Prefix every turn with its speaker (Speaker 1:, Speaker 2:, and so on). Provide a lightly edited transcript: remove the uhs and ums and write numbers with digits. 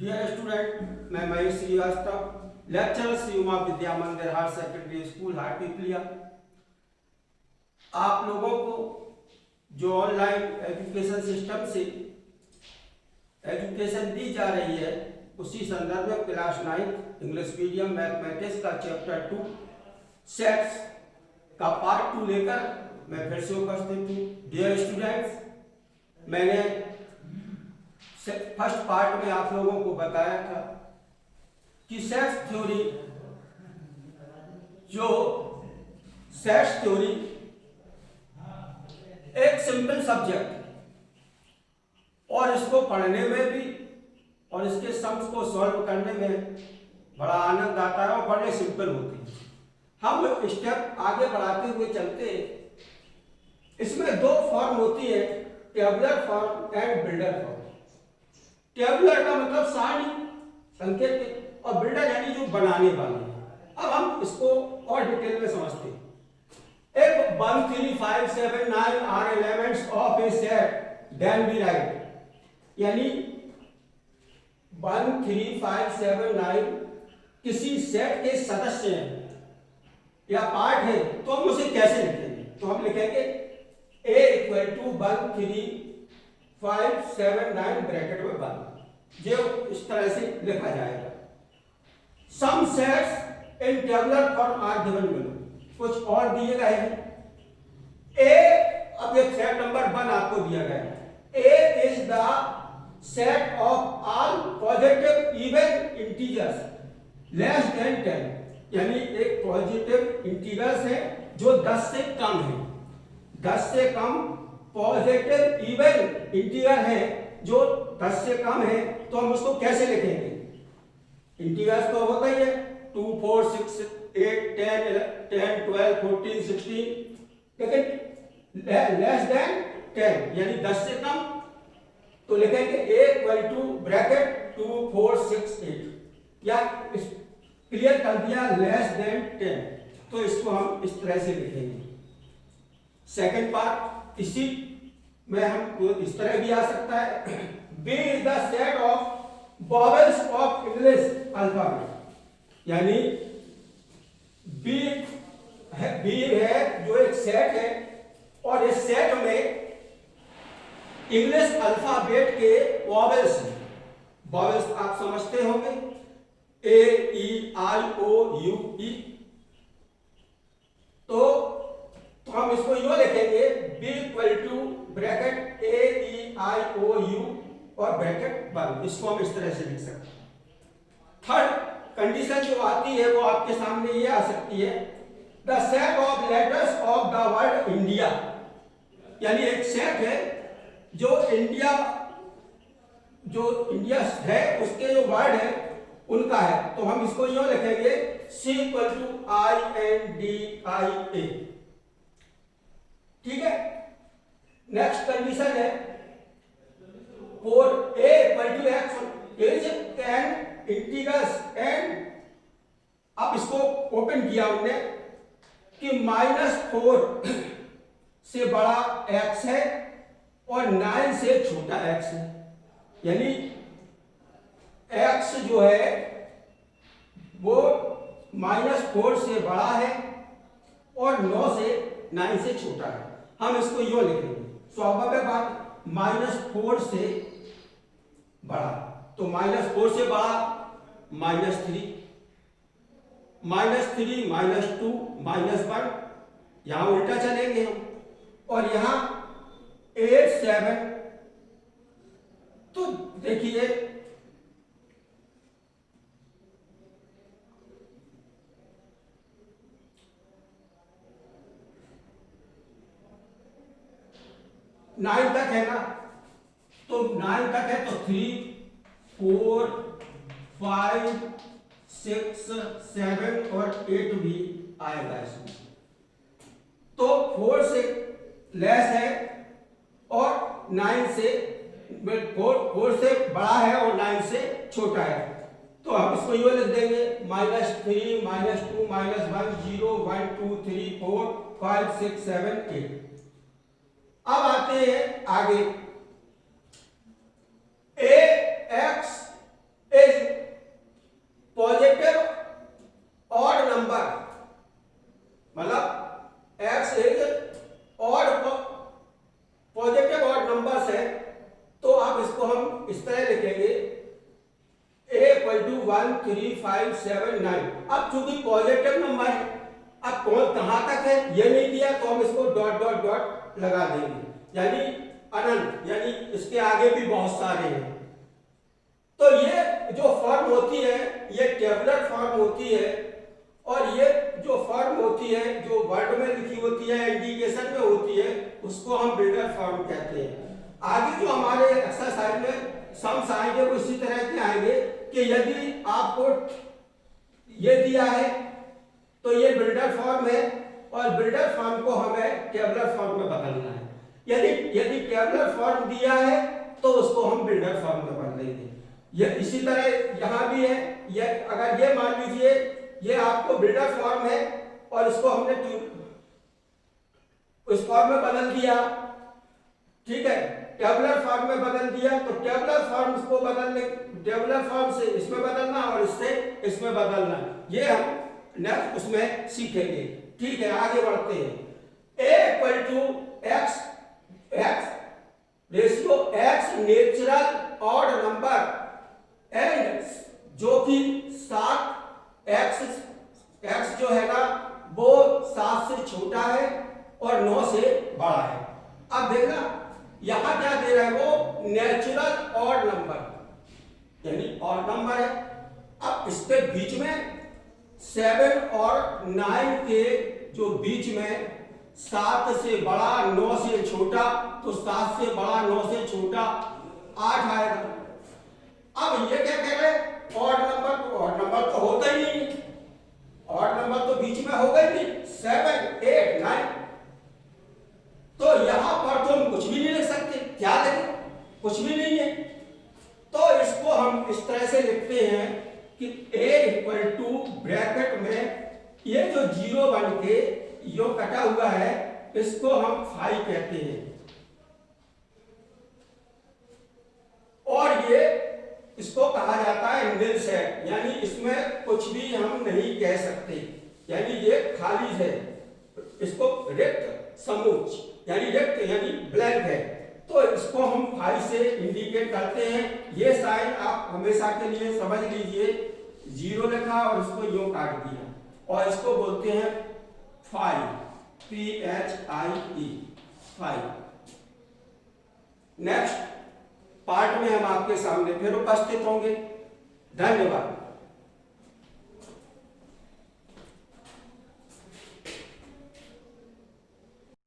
Speaker 1: Dear student, मैं Mahesh Srivastava, lecturer Shri Uma विद्या मंदिर higher secondary school Hatpipliya. आप लोगों को जो ऑनलाइन एजुकेशन सिस्टम से एजुकेशन दी जा रही है, उसी संदर्भ में क्लास 9 इंग्लिश मीडियम मैथमेटिक्स का चैप्टर 2 सेट्स का पार्ट 2 लेकर मैं फिर से उपस्थित हूँ। डियर स्टूडेंट्स, मैंने फर्स्ट पार्ट में आप लोगों को बताया था कि सेट्स थ्योरी एक सिंपल सब्जेक्ट और इसको पढ़ने में भी और इसके सम्स को सॉल्व करने में बड़ा आनंद आता है और बड़े सिंपल होते हैं। हम स्टेप आगे बढ़ाते हुए चलते हैं। इसमें दो फॉर्म होती है, tabular form and builder form. Tabular का मतलब सारणी संकेत और बिल्डर यानी जो बनाने वाले। अब हम इसको और डिटेल में समझते हैं। If 1 3 5 7 9 are elements of a set, then we write, यानी 1 3 5 7 9 किसी सेट के सदस्य हैं या पार्ट है, तो हम उसे कैसे लिखेंगे? तो हम लिखेंगे A = 1 3 5 7 9 ब्रैकेट में 1, जो इस तरह से लिखा जाएगा। Some sets in tabular form are given below. कुछ और दिए गए हैं। ए, अब एक सेट नंबर 1 आपको दिया गया है। A is the set of all positive even integers less than 10, यानी एक पॉजिटिव इंटीजर्स है जो 10 से कम है। 10 से कम पॉजिटिव इवन इंटीजर है जो 10 से कम है, तो हम उसको कैसे लिखेंगे? इंटीजर्स तो होता ही है 2 4 6 8 10 10 12 14 16, लेकिन लेस देन 10 यानी 10 से कम, तो लिखेंगे A = ब्रैकेट 2 4 6 8, या क्लियर कर दिया लेस देन 10, तो इसको हम इस तरह से लिखेंगे। सेकंड पार्ट इसी में हम इस तरह भी आ सकता है। B is the set of vowels of English alphabet, यानी B है जो एक सेट है और इस सेट में इंग्लिश अल्फाबेट के वॉवेल्स हैं। वॉवेल्स आप समझते होंगे, A E I O U E। तो हम इसको यूं लिखेंगे B = bracket A E I O U और ब्रैकेट 1। इसको हम इस तरह से लिख सकते हैं। थर्ड कंडीशन जो आती है वो आपके सामने ये आ सकती है, the set of letters of the word India, यानी एक सेट है जो इंडिया है उसके जो वर्ड है उनका है, तो हम इसको यूं लिखेंगे C = INDIA। ठीक है। नेक्स्ट कंडीशन है for A = X is an integers and, अब इसको ओपन किया हमने कि -4 से बड़ा x है और 9 से छोटा x है, यानी x जो है वो -4 से बड़ा है और 9 से छोटा है। हम इसको यूं लिखेंगे, स्वाभाविक बात, -4 से बड़ा, तो -4 से बड़ा -3 -2 -1, यहां उल्टा चलेंगे हम, और यहां 8 7, तो देखिए नाइन तक है ना, तो 9 तक है तो 3 4 5 6 7 और 8 भी आएगा इसमें। तो 4 से लेस है और 9 से 4 से बड़ा है और 9 से छोटा है, तो हम इसको यूं लिख देंगे -3 -2 -1 0 1 2 3 4 5 6 7 8। अब आते हैं आगे, A X टू 1 3 5 7 9। अब चूंकि पॉजिटिव नंबर है, अब कौन कहां तक है ये नहीं दिया तो हम इसको डॉट डॉट डॉट लगा देंगे, यानी अनंत, यानी इसके आगे भी बहुत सारे हैं। तो ये जो फॉर्म होती है ये टेबुलर फॉर्म होती है, और ये जो फॉर्म होती है जो वर्ड में लिखी होती है, इंडिकेशन में होती है, उसको हम बिल्डर फॉर्म कहते हैं। आगे जो हमारे एक्सरसाइज में सम्स आएंगे वो इसी तरह के आएंगे कि यदि आपको ये दिया है तो ये बिल्डर फॉर्म है, और बिल्डर फॉर्म को हमें टेबुलर फॉर्म में बदलना है। यदि टेबुलर फॉर्म दिया है तो उसको हम बिल्डर फॉर्म में बदल देंगे। ये इसी तरह यहाँ भी है, ये अगर ये मान लीजिए ये आपको बिल्डर फॉर्म है और इसको हमने उस फॉर्म में बदल दिया, ठीक है, टेबुलर फॉर्म में बदल दिया, तो टेबुलर फॉर्म को बदलने, टेबुलर फॉर्म से इसमें बदलना और इससे इसमें बदलना, ये हम नेक्स्ट उसमें सीखेंगे। ठीक है, आगे बढ़ते हैं। A equal to x ratio x natural odd number and जो कि 7 x जो है ना वो 7 से छोटा है और 9 से बड़ा है। अब देखना यहां क्या दे रहा है, वो नेचुरल ऑड नंबर यानी ऑड नंबर है। अब इसके बीच में 7 और 9 के जो बीच में 7 से बड़ा 9 से छोटा, तो 7 से बड़ा 9 से छोटा 8 आएगा। अब ये क्या कह रहे हैं, ऑड नंबर, तो ऑड नंबर तो होता ही नहीं, ऑड नंबर तो बीच में होगा ही नहीं, 7 8 9। तो यहां पर तो हम कुछ भी नहीं लिख सकते, क्या लिखें, कुछ भी नहीं है। तो इसको हम इस तरह से लिखते हैं कि a इक्वल टू ब्रैकेट में ये जो 0 बन के यो कटा हुआ है इसको हम 5 कहते हैं, और ये इसको कहा जाता है निल सेट, यानी इसमें कुछ भी हम नहीं कह सकते, यानी ये खाली है, इसको रिक्त समूच यानी रिक्त यानी ब्लैंक है। तो इसको हम 5 से इंडिकेट करते हैं। ये साइन आप हमेशा के लिए समझ लीजिए, 0 लिखा और इसको यूं काट दिया, और इसको बोलते हैं 5 PHIE 5। नेक्स्ट पार्ट में हम आपके सामने फिर उपस्थित होंगे। धन्यवाद।